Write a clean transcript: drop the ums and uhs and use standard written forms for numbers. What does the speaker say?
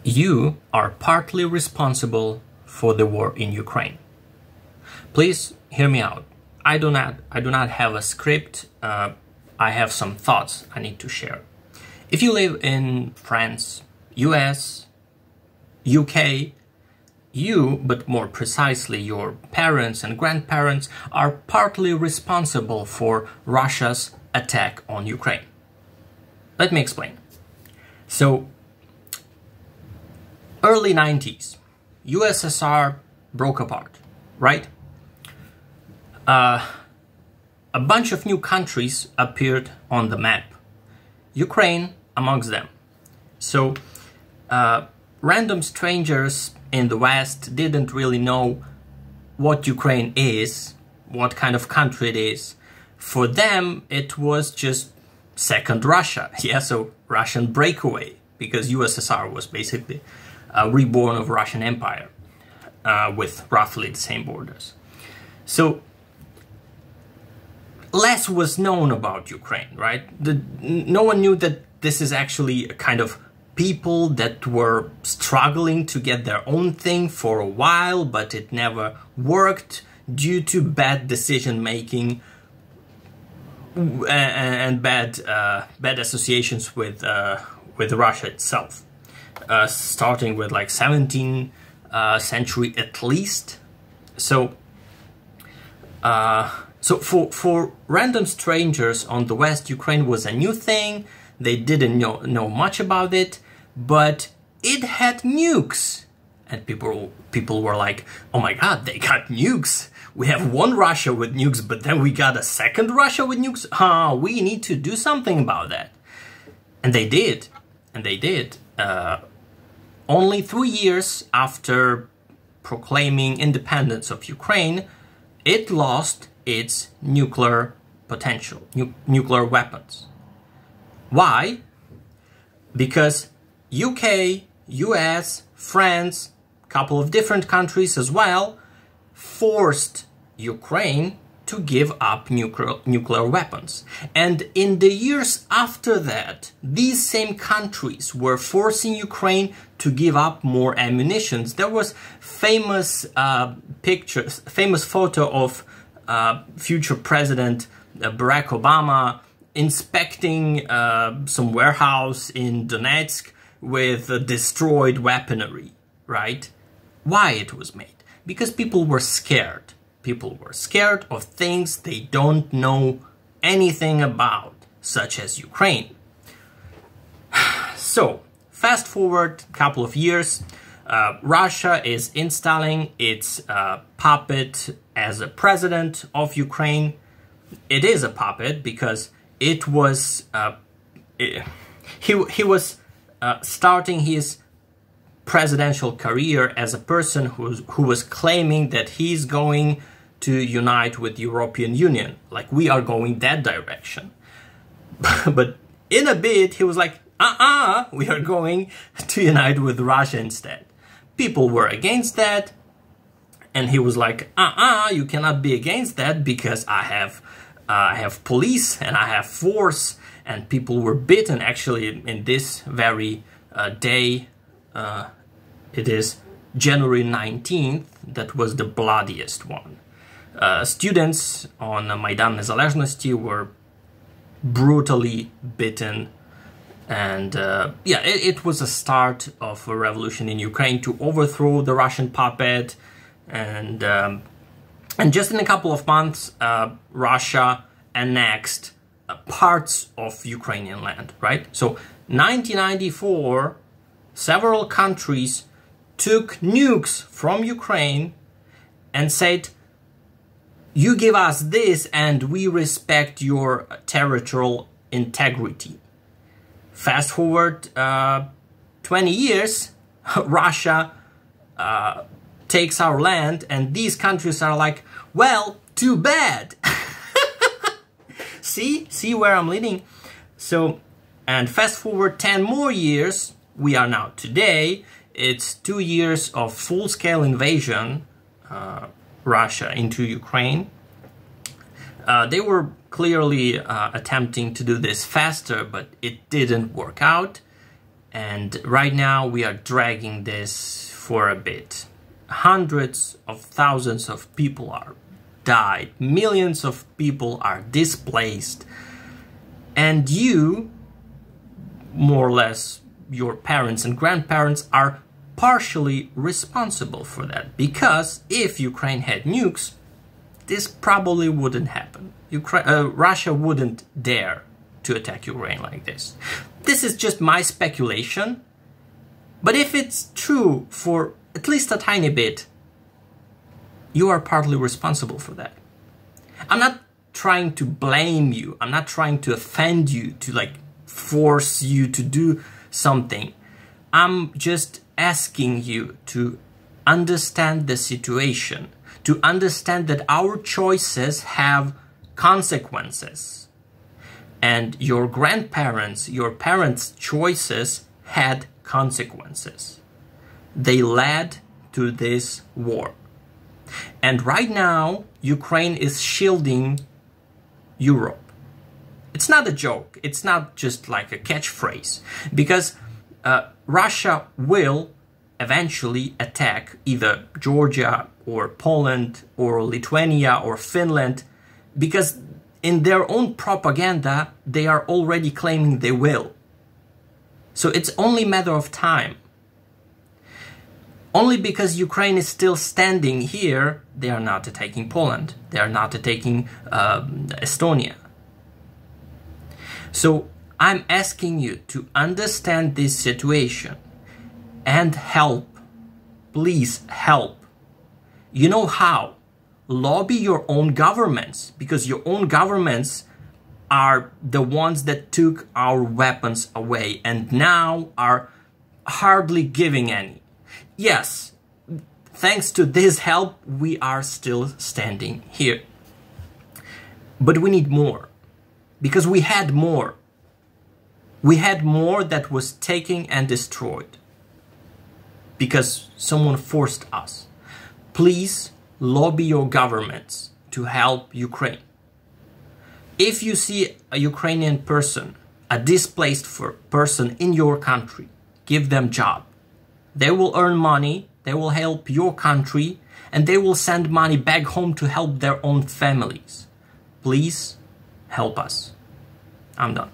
You are partly responsible for the war in Ukraine. Please hear me out. I do not have a script. I have some thoughts I need to share. If you live in France, US, UK, you, but more precisely your parents and grandparents, are partly responsible for Russia's attack on Ukraine. Let me explain. So, early 90s, USSR broke apart, right? A bunch of new countries appeared on the map, Ukraine amongst them. So, random strangers in the West didn't really know what Ukraine is, what kind of country it is. For them, it was just second Russia. Yeah, so Russian breakaway, because USSR was basically a reborn of Russian Empire with roughly the same borders. So less was known about Ukraine, right? No one knew that this is actually a kind of people that were struggling to get their own thing for a while, but it never worked due to bad decision making and bad associations with Russia itself, starting with like 17th century at least. So for random strangers on the West, Ukraine was a new thing. They didn't know much about it, but it had nukes. And people were like, oh my God, they got nukes. We have one Russia with nukes, but then we got a second Russia with nukes. We need to do something about that. And they did. And they did. Only 3 years after proclaiming independence of Ukraine, it lost its nuclear potential, nuclear weapons. Why? Because UK, US, France, a couple of different countries as well, forced Ukraine to give up nuclear weapons. And in the years after that, these same countries were forcing Ukraine to give up more ammunition. There was famous famous photo of future President Barack Obama inspecting some warehouse in Donetsk with destroyed weaponry, right? Why it was made? Because people were scared. People were scared of things they don't know anything about, such as Ukraine. So, fast forward a couple of years, Russia is installing its puppet as a president of Ukraine. It is a puppet because it was he was starting his presidential career as a person who was claiming that he's going to unite with the European Union, like we are going that direction. But in a bit, he was like, we are going to unite with Russia instead. People were against that, and he was like, you cannot be against that because I have police and I have force, and people were beaten. Actually, in this very day, it is January 19th, that was the bloodiest one. Students on Maidan Nezalezhnosti were brutally beaten, and it was a start of a revolution in Ukraine to overthrow the Russian puppet, and just in a couple of months, Russia annexed parts of Ukrainian land, right? So 1994, several countries took nukes from Ukraine and said, you give us this and we respect your territorial integrity. Fast forward 20 years, Russia takes our land, and these countries are like, well, too bad. See where I'm leading? So, and fast forward 10 more years, we are now today, it's 2 years of full-scale invasion, Russia into Ukraine. They were clearly attempting to do this faster, but it didn't work out. And right now we are dragging this for a bit. Hundreds of thousands of people are died. Millions of people are displaced. And you, more or less, your parents and grandparents are partially responsible for that. Because if Ukraine had nukes, this probably wouldn't happen. Russia wouldn't dare to attack Ukraine like this. This is just my speculation. But if it's true for at least a tiny bit, you are partly responsible for that. I'm not trying to blame you. I'm not trying to offend you, to like force you to do something. I'm just asking you to understand the situation, to understand that our choices have consequences. And your grandparents, your parents' choices had consequences. They led to this war. And right now, Ukraine is shielding Europe. It's not a joke. It's not just like a catchphrase. Because Russia will eventually attack either Georgia or Poland or Lithuania or Finland, because in their own propaganda, they are already claiming they will. So it's only a matter of time. Only because Ukraine is still standing here, they are not attacking Poland. They are not attacking Estonia. So I'm asking you to understand this situation and help. Please help. You know how? Lobby your own governments, because your own governments are the ones that took our weapons away and now are hardly giving any. Yes, thanks to this help, we are still standing here. But we need more, because we had more. We had more that was taken and destroyed, because someone forced us. Please lobby your governments to help Ukraine. If you see a Ukrainian person, a displaced person in your country, give them a job. They will earn money, they will help your country, and they will send money back home to help their own families. Please help us. I'm done.